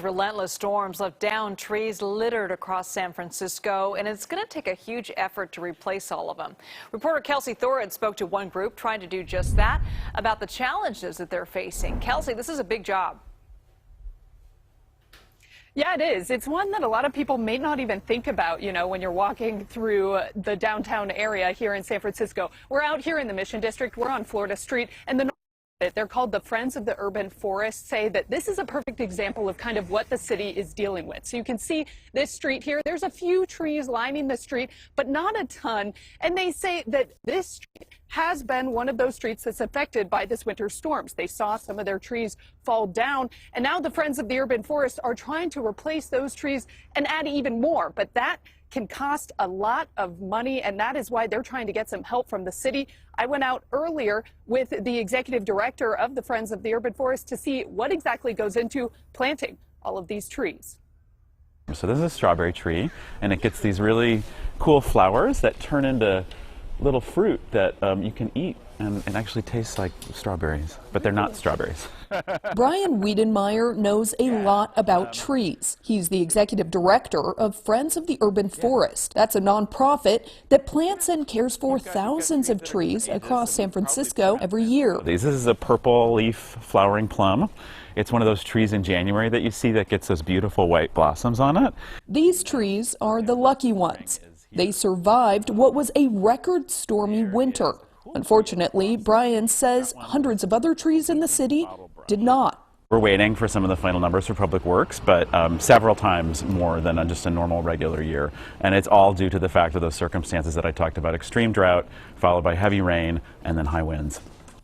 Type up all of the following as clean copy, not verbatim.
Relentless storms left downed trees littered across San Francisco, and it's going to take a huge effort to replace all of them. Reporter Kelsi Thorud spoke to one group trying to do just that about the challenges that they're facing. Kelsi, this is a big job. Yeah, it is. It's one that a lot of people may not even think about, when you're walking through the downtown area here in San Francisco. We're out here in the Mission District. We're on Florida Street, and they're called the Friends of the Urban Forest, say that this is a perfect example of kind of what the city is dealing with. So you can see this street here. There's a few trees lining the street, but not a ton. And they say that this street has been one of those streets that's affected by this winter's storms. They saw some of their trees fall down, and now the Friends of the Urban Forest are trying to replace those trees and add even more. But that can cost a lot of money, and that is why they're trying to get some help from the city. I went out earlier with the executive director of the Friends of the Urban Forest to see what exactly goes into planting all of these trees. So this is a strawberry tree, and it gets these really cool flowers that turn into little fruit that you can eat, and it actually tastes like strawberries, but they're not strawberries. Brian Wiedenmeyer knows a lot about trees. He's the executive director of Friends of the Urban Forest. That's a nonprofit that plants and cares for thousands of trees across San Francisco every year. This is a purple leaf flowering plum. It's one of those trees in January that you see that gets those beautiful white blossoms on it. These trees are the lucky ones. They survived what was a record stormy winter. Unfortunately, Brian says hundreds of other trees in the city did not. We're waiting for some of the final numbers for Public Works, but several times more than just a normal regular year. And it's all due to the fact of those circumstances that I talked about: extreme drought, followed by heavy rain, and then high winds.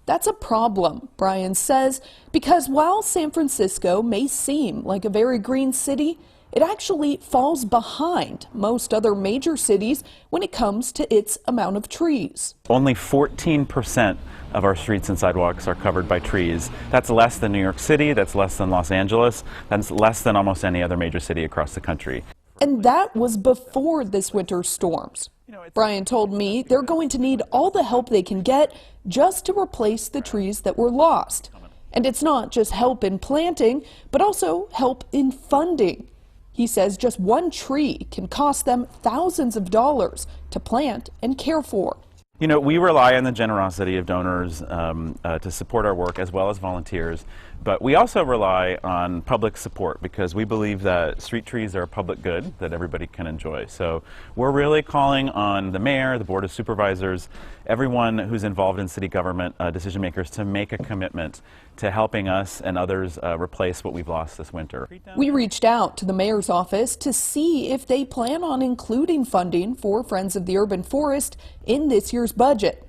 That's a problem, Brian says, because while San Francisco may seem like a very green city, it actually falls behind most other major cities when it comes to its amount of trees. Only 14% of our streets and sidewalks are covered by trees. That's less than New York City, that's less than Los Angeles, that's less than almost any other major city across the country. And that was before this winter's storms. Brian told me they're going to need all the help they can get just to replace the trees that were lost. And it's not just help in planting, but also help in funding. He says just one tree can cost them thousands of dollars to plant and care for. We rely on the generosity of donors to support our work, as well as volunteers, but we also rely on public support because we believe that street trees are a public good that everybody can enjoy. So we're really calling on the mayor, the board of supervisors, everyone who's involved in city government decision makers to make a commitment to helping us and others replace what we've lost this winter. We reached out to the mayor's office to see if they plan on including funding for Friends of the Urban Forest in this year's budget.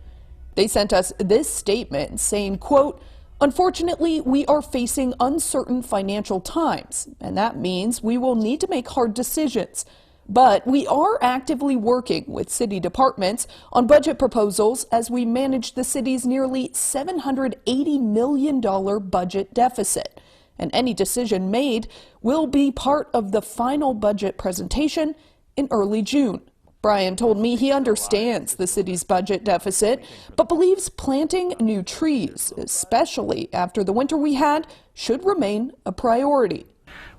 They sent us this statement saying, quote, "Unfortunately, we are facing uncertain financial times, and that means we will need to make hard decisions. But we are actively working with city departments on budget proposals as we manage the city's nearly $780 million budget deficit. And any decision made will be part of the final budget presentation in early June." Brian told me he understands the city's budget deficit, but believes planting new trees, especially after the winter we had, should remain a priority.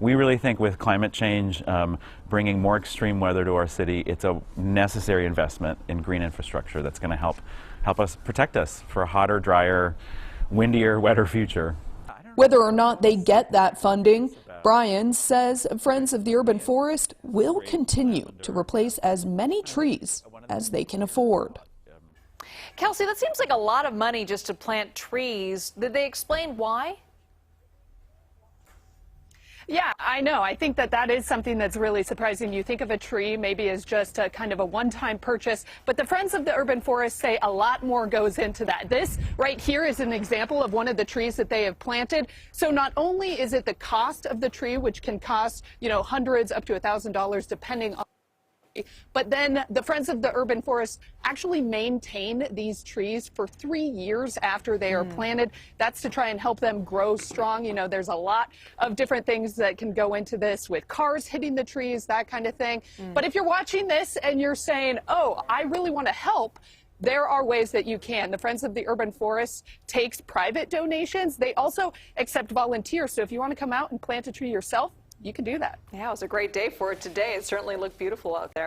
We really think with climate change, bringing more extreme weather to our city, it's a necessary investment in green infrastructure that's going to help us protect us for a hotter, drier, windier, wetter future. Whether or not they get that funding, Brian says Friends of the Urban Forest will continue to replace as many trees as they can afford. Kelsi, that seems like a lot of money just to plant trees. Did they explain why? Yeah, I know. I think that is something that's really surprising. You think of a tree maybe as just a kind of a one-time purchase, but the Friends of the Urban Forest say a lot more goes into that. This right here is an example of one of the trees that they have planted. So not only is it the cost of the tree, which can cost, hundreds up to $1,000 depending on, but then the Friends of the Urban Forest actually maintain these trees for 3 years after they are planted. That's to try and help them grow strong. There's a lot of different things that can go into this, with cars hitting the trees, that kind of thing. But if you're watching this and you're saying, oh, I really want to help, there are ways that you can. The Friends of the Urban Forest takes private donations. They also accept volunteers. So if you want to come out and plant a tree yourself, you can do that. Yeah, it was a great day for it today. It certainly looked beautiful out there.